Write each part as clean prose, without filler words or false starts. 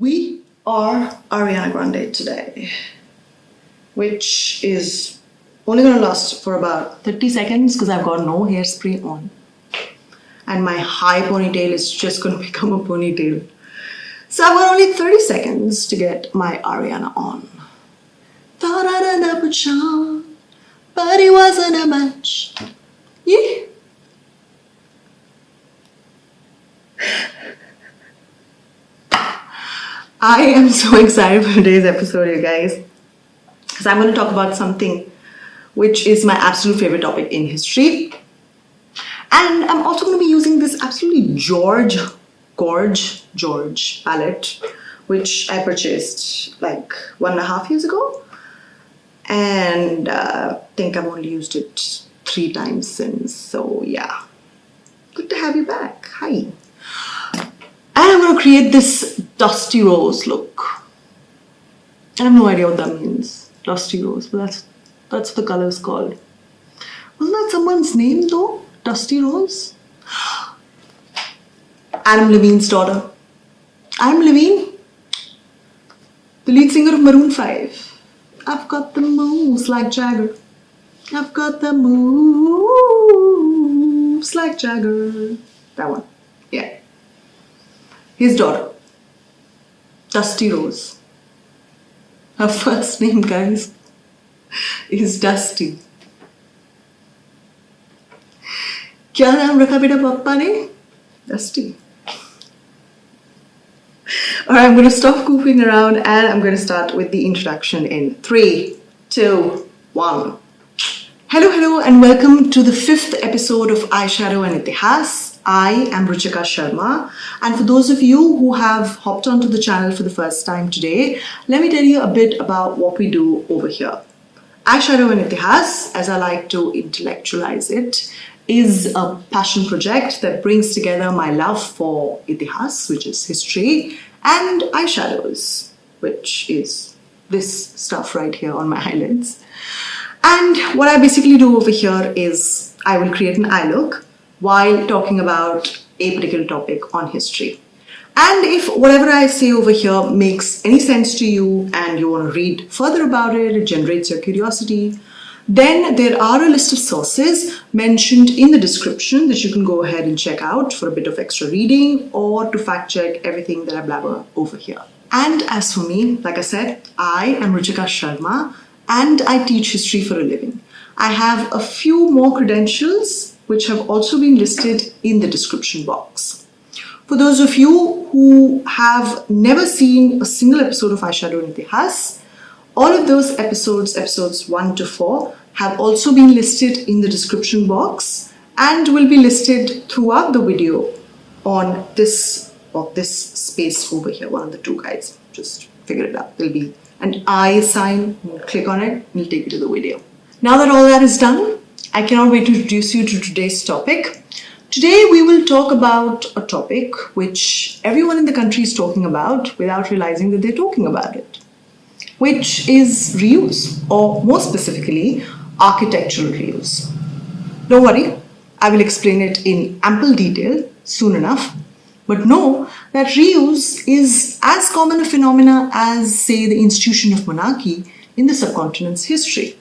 We are Ariana Grande today, which is only going to last for about 30 seconds because I've got no hairspray on. And my high ponytail is just going to become a ponytail. So I've got only 30 seconds to get my Ariana on. Thought I'd end up with Sean, but he wasn't a match. Yeah. I am so excited for today's episode, you guys, because I'm going to talk about something which is my absolute favorite topic in history. And I'm also going to be using this absolutely George palette, which I purchased like 1.5 years ago. And I think I've only used it 3 times since. So yeah, good to have you back. Hi. And I'm going to create this dusty rose look. I have no idea what that means, dusty rose, but that's what the color is called. Wasn't that someone's name though? Dusty Rose? Adam Levine's daughter. Adam Levine, the lead singer of Maroon 5. I've got the moves like Jagger. I've got the moves like Jagger. That one. Yeah. His daughter, Dusty Rose. Her first name, guys, is Dusty. क्या नाम रखा बेटा पापा ने? Dusty. Alright, I'm going to stop goofing around and I'm going to start with the introduction in 3, 2, 1. Hello and welcome to the 5th episode of Eyeshadow Etihaas. I am Ruchika Sharma, and for those of you who have hopped onto the channel for the first time today, let me tell you a bit about what we do over here. Eyeshadow Etihaas, as I like to intellectualize it, is a passion project that brings together my love for Etihaas, which is history, and eyeshadows, which is this stuff right here on my eyelids. And what I basically do over here is I will create an eye look while talking about a particular topic on history. And if whatever I say over here makes any sense to you and you want to read further about it, it generates your curiosity, then there are a list of sources mentioned in the description that you can go ahead and check out for a bit of extra reading or to fact check everything that I blabber over here. And as for me, like I said, I am Ruchika Sharma and I teach history for a living. I have a few more credentials which have also been listed in the description box. For those of you who have never seen a single episode of Eyeshadow Etihaas, all of those episodes 1 to 4, have also been listed in the description box and will be listed throughout the video on this space over here, one of the 2 guys. Just figure it out. There'll be an eye sign, click on it, and it'll take you to the video. Now that all that is done, I cannot wait to introduce you to today's topic. Today we will talk about a topic which everyone in the country is talking about without realizing that they're talking about it, which is reuse, or more specifically, architectural reuse. Don't worry, I will explain it in ample detail soon enough, but know that reuse is as common a phenomena as, say, the institution of monarchy in the subcontinent's history.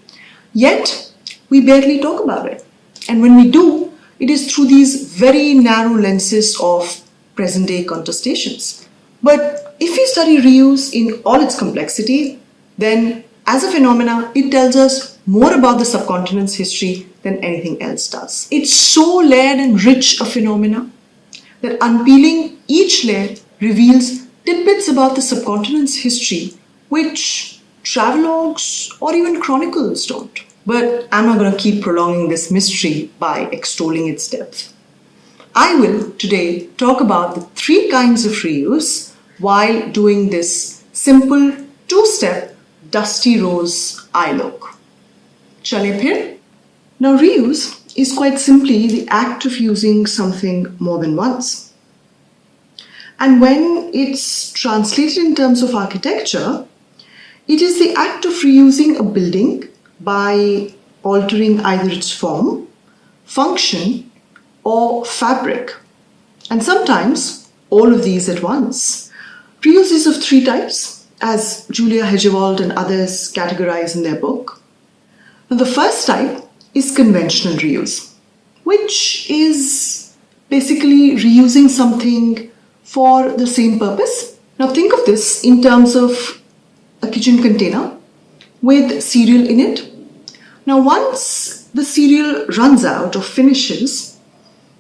Yet, we barely talk about it. And when we do, it is through these very narrow lenses of present-day contestations. But if we study reuse in all its complexity, then as a phenomena, it tells us more about the subcontinent's history than anything else does. It's so layered and rich a phenomena that unpeeling each layer reveals tidbits about the subcontinent's history which travelogues or even chronicles don't. But I'm not going to keep prolonging this mystery by extolling its depth. I will today talk about the 3 kinds of reuse while doing this simple 2-step Dusty Rose eye look. Chale phir? Now reuse is quite simply the act of using something more than once. And when it's translated in terms of architecture, it is the act of reusing a building by altering either its form, function, or fabric, and sometimes all of these at once. Reuse is of three types, as Julia Hegewald and others categorize in their book. Now, the first type is conventional reuse, which is basically reusing something for the same purpose. Now, think of this in terms of a kitchen container with cereal in it. Now, once the cereal runs out or finishes,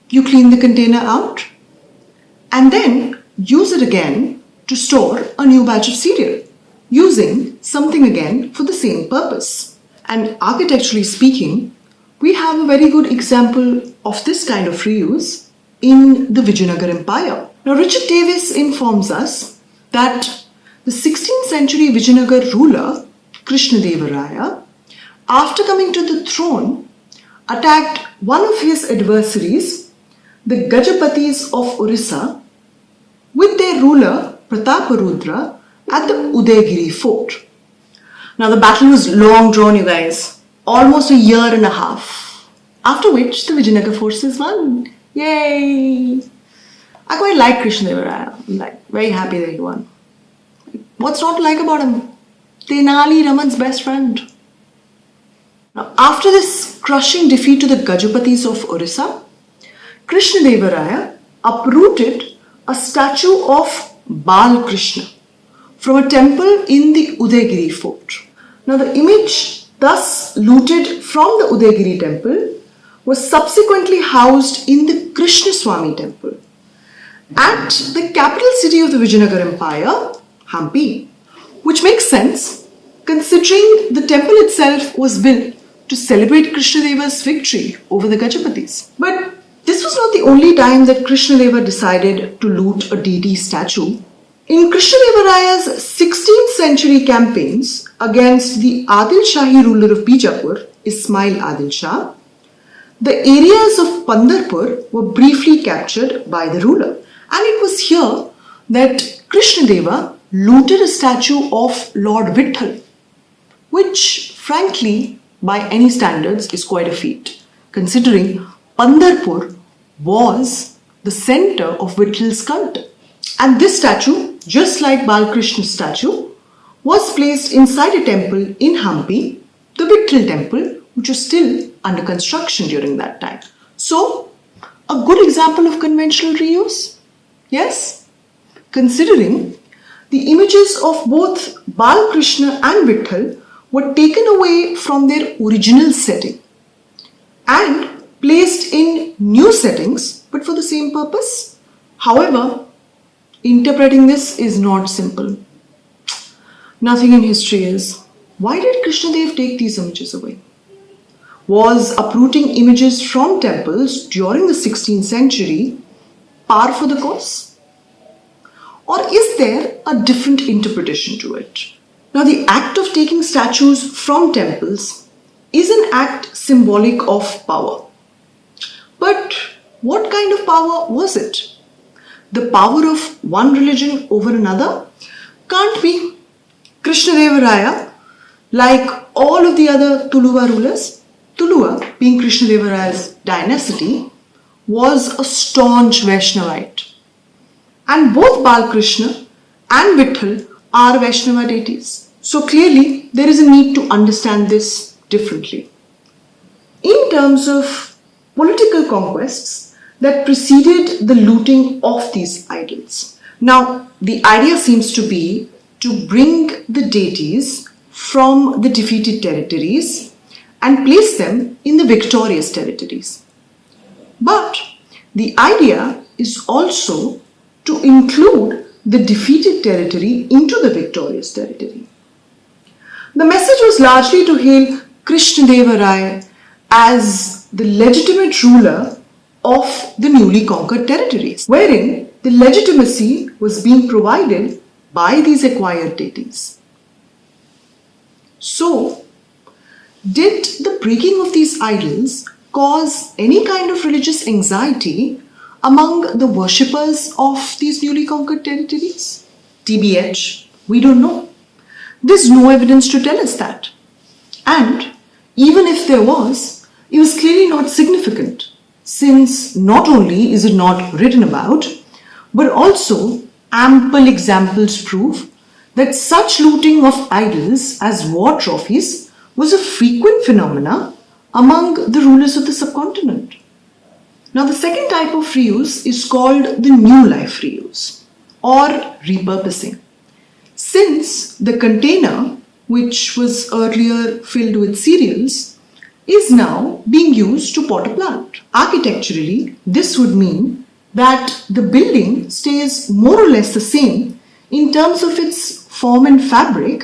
you clean the container out and then use it again to store a new batch of cereal, using something again for the same purpose. And architecturally speaking, we have a very good example of this kind of reuse in the Vijayanagar Empire. Now, Richard Davis informs us that the 16th century Vijayanagar ruler, Krishnadevaraya, after coming to the throne, attacked one of his adversaries, the Gajapatis of Orissa, with their ruler Prataparudra at the Udaygiri fort. Now, the battle was long drawn, you guys, almost a year and a half, after which the Vijayanagar forces won. Yay! I quite like Krishnadevaraya. I'm very happy that he won. What's not to like about him? Tenali Raman's best friend. Now, after this crushing defeat to the Gajapatis of Orissa, Krishnadevaraya uprooted a statue of Bal Krishna from a temple in the Udaygiri fort. Now, the image thus looted from the Udaygiri temple was subsequently housed in the Krishnaswamy temple at the capital city of the Vijayanagar Empire, Hampi, which makes sense considering the temple itself was built to celebrate Krishnadeva's victory over the Gajapatis. But this was not the only time that Krishnadeva decided to loot a deity statue. In Krishnadevaraya's 16th century campaigns against the Adil Shahi ruler of Bijapur, Ismail Adil Shah, the areas of Pandarpur were briefly captured by the ruler. And it was here that Krishnadeva looted a statue of Lord Vitthal, which frankly, by any standards, is quite a feat, considering Pandarpur was the center of Vitthal's cult. And this statue, just like Balkrishna's statue, was placed inside a temple in Hampi, the Vitthal temple, which was still under construction during that time. So, a good example of conventional reuse? Yes? Considering the images of both Balkrishna and Vitthal were taken away from their original setting and placed in new settings, but for the same purpose. However, interpreting this is not simple. Nothing in history is. Why did Krishnadev take these images away? Was uprooting images from temples during the 16th century par for the course? Or is there a different interpretation to it? Now, the act of taking statues from temples is an act symbolic of power. But what kind of power was it? The power of one religion over another? Can't be. Krishnadevaraya, like all of the other Tuluva rulers, Tuluva, being Krishnadevaraya's dynasty, was a staunch Vaishnavite. And both Balkrishna and Vitthal are Vaishnava deities. So clearly, there is a need to understand this differently. In terms of political conquests that preceded the looting of these idols. Now, the idea seems to be to bring the deities from the defeated territories and place them in the victorious territories. But the idea is also to include the defeated territory into the victorious territory. The message was largely to hail Krishnadevaraya as the legitimate ruler of the newly conquered territories, wherein the legitimacy was being provided by these acquired deities. So, did the breaking of these idols cause any kind of religious anxiety among the worshippers of these newly conquered territories? TBH, we don't know. There's no evidence to tell us that. And even if there was, it was clearly not significant, since not only is it not written about, but also Ample examples prove that such looting of idols as war trophies was a frequent phenomena among the rulers of the subcontinent. Now, the second type of reuse is called the new life reuse or repurposing. Since the container, which was earlier filled with cereals, is now being used to pot a plant. Architecturally, this would mean that the building stays more or less the same in terms of its form and fabric,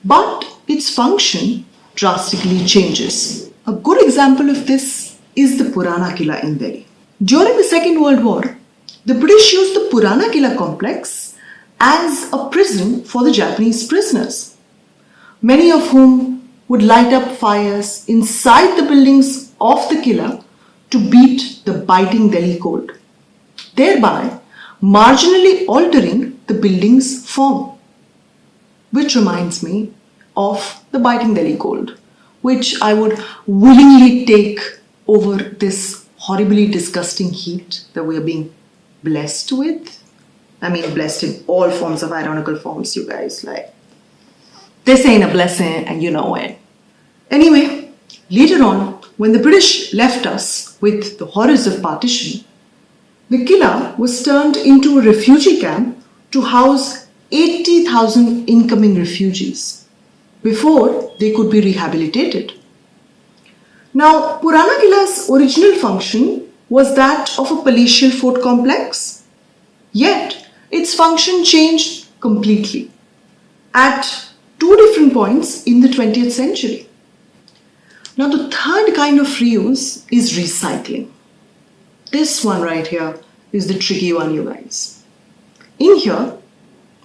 but its function drastically changes. A good example of this is the Purana Killa in Delhi. During the Second World War, the British used the Purana Killa complex as a prison for the Japanese prisoners, many of whom would light up fires inside the buildings of the Killa to beat the biting Delhi cold, thereby marginally altering the building's form. Which reminds me of the biting Delhi cold, which I would willingly take over this horribly disgusting heat that we are being blessed with. I mean, blessed in all forms of ironical forms, you guys. Like, this ain't a blessing and you know it. Anyway, later on, when the British left us with the horrors of partition, the Killa was turned into a refugee camp to house 80,000 incoming refugees before they could be rehabilitated. Now, Purana Killa's original function was that of a palatial fort complex, yet its function changed completely at two different points in the 20th century. Now, the third kind of reuse is recycling. This one right here is the tricky one, you guys. In here,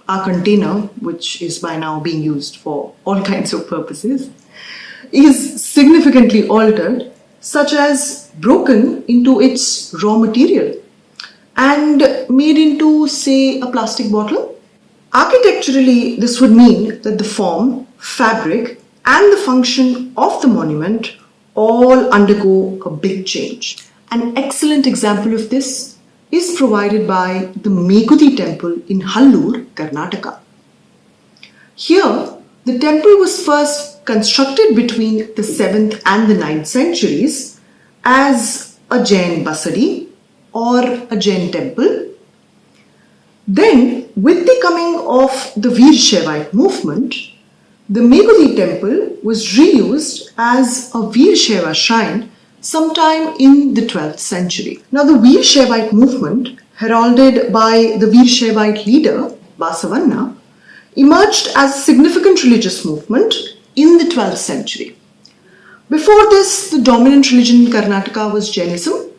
our container, which is by now being used for all kinds of purposes, is significantly altered, such as broken into its raw material and made into, say, a plastic bottle. Architecturally, this would mean that the form, fabric, and the function of the monument all undergo a big change. An excellent example of this is provided by the Megudi temple in Hallur, Karnataka. Here, the temple was first constructed between the 7th and the 9th centuries as a Jain basadi or a Jain temple. Then, with the coming of the Veer-Shaivite movement, the Megudi temple was reused as a Veer-Shaiva shrine sometime in the 12th century. Now, the Veer-Shaivite movement, heralded by the Veer-Shaivite leader Basavanna, emerged as a significant religious movement in the 12th century. Before this, the dominant religion in Karnataka was Jainism.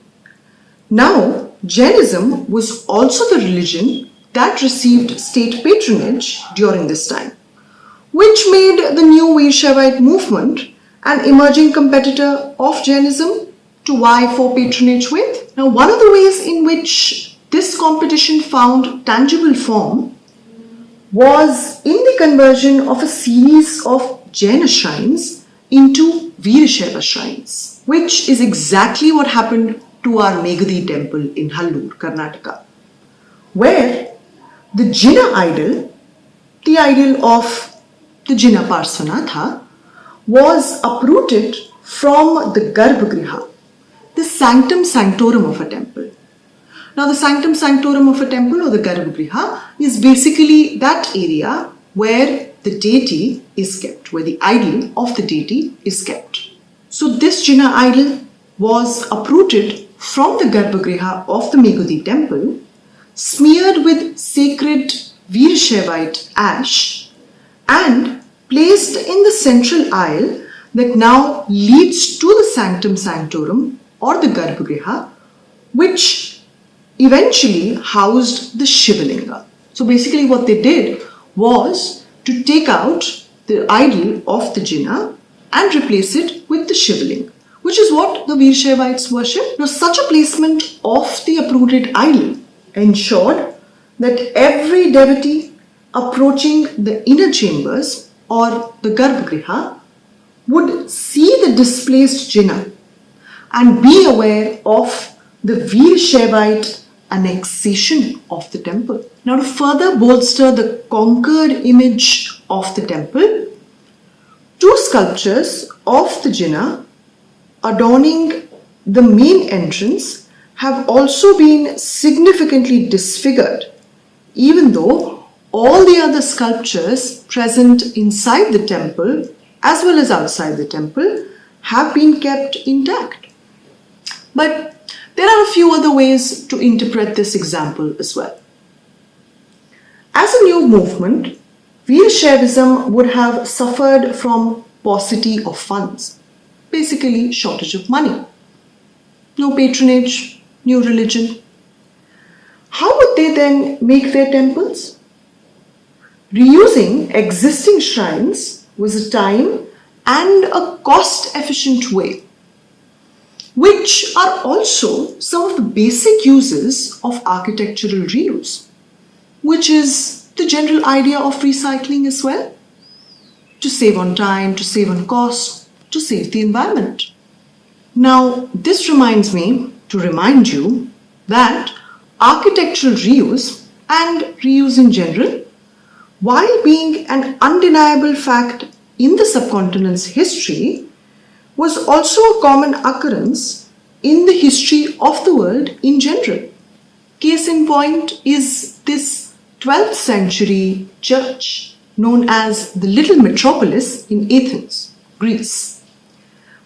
Now, Jainism was also the religion that received state patronage during this time, which made the new Veer-Shaivite movement an emerging competitor of Jainism to vie for patronage with. Now, one of the ways in which this competition found tangible form was in the conversion of a series of Jaina shrines into Veer-Shaiva shrines, which is exactly what happened to our Megudi temple in Hallur, Karnataka, where the Jina idol, the idol of the Jina Parsvanatha, was uprooted from the Garbhagriha, the sanctum sanctorum of a temple. Now, the sanctum sanctorum of a temple or the Garbhagriha is basically that area where the deity is kept, where the idol of the deity is kept. So, this Jina idol was uprooted from the Garbhagriha of the Megudi temple, smeared with sacred Veer-Shaivite ash, and placed in the central aisle that now leads to the sanctum sanctorum or the Garbhagriha, which eventually housed the Shivalinga. So basically what they did was to take out the idol of the Jina and replace it with the Shivalinga, which is what the Veer-Shaivites worship. Now, such a placement of the uprooted idol ensured that every devotee approaching the inner chambers or the Garbhagriha would see the displaced Jina and be aware of the Veer-Shaivite annexation of the temple. Now, to further bolster the conquered image of the temple, two sculptures of the Jinnah adorning the main entrance have also been significantly disfigured, even though all the other sculptures present inside the temple as well as outside the temple have been kept intact. But there are a few other ways to interpret this example as well. As a new movement, Veershaivism would have suffered from paucity of funds, basically shortage of money. No patronage, new religion. How would they then make their temples? Reusing existing shrines was a time and a cost-efficient way, which are also some of the basic uses of architectural reuse, which is the general idea of recycling as well. To save on time, to save on cost, to save the environment. Now, this reminds me to remind you that architectural reuse and reuse in general, while being an undeniable fact in the subcontinent's history, was also a common occurrence in the history of the world in general. Case in point is this 12th century church known as the Little Metropolis in Athens, Greece,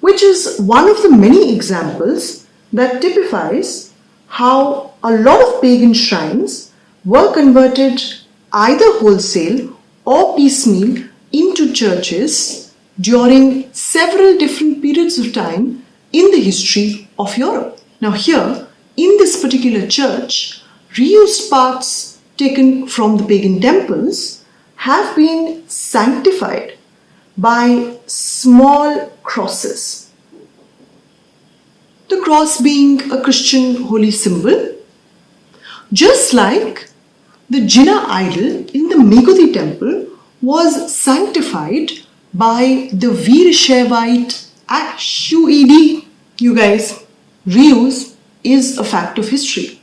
which is one of the many examples that typifies how a lot of pagan shrines were converted either wholesale or piecemeal into churches during several different periods of time in the history of Europe. Now here, in this particular church, reused parts taken from the pagan temples have been sanctified by small crosses. The cross being a Christian holy symbol, just like the Jinnah idol in the Megudi temple was sanctified by the Veershaivite ash. QED, you guys, reuse is a fact of history.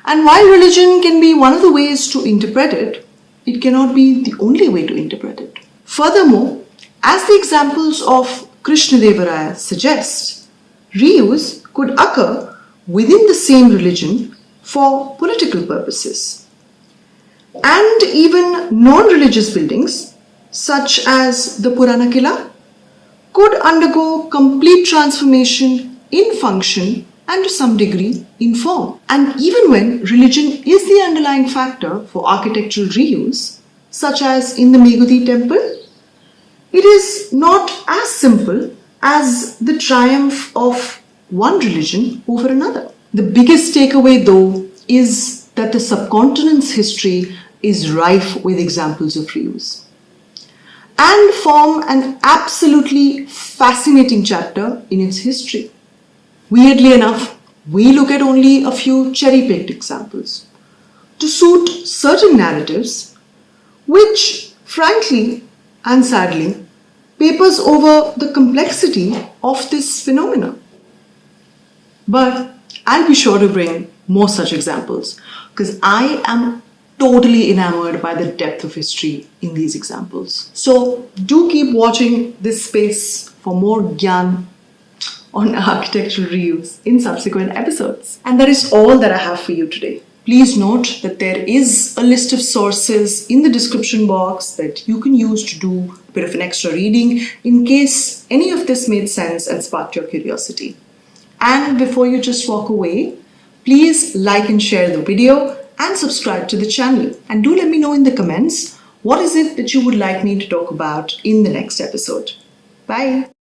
And while religion can be one of the ways to interpret it, it cannot be the only way to interpret it. Furthermore, as the examples of Krishnadevaraya suggest, reuse could occur within the same religion for political purposes. And even non-religious buildings, such as the Purana Kila, could undergo complete transformation in function and to some degree in form. And even when religion is the underlying factor for architectural reuse, such as in the Megudi temple, it is not as simple as the triumph of one religion over another. The biggest takeaway, though, is that the subcontinent's history is rife with examples of reuse and form an absolutely fascinating chapter in its history. Weirdly enough, we look at only a few cherry-picked examples to suit certain narratives, which, frankly and sadly, papers over the complexity of this phenomenon. But I'll be sure to bring more such examples because I am totally enamored by the depth of history in these examples. So do keep watching this space for more gyan on architectural reuse in subsequent episodes. And that is all that I have for you today. Please note that there is a list of sources in the description box that you can use to do a bit of an extra reading in case any of this made sense and sparked your curiosity. And before you just walk away, please like and share the video and subscribe to the channel. And do let me know in the comments what is it that you would like me to talk about in the next episode. Bye.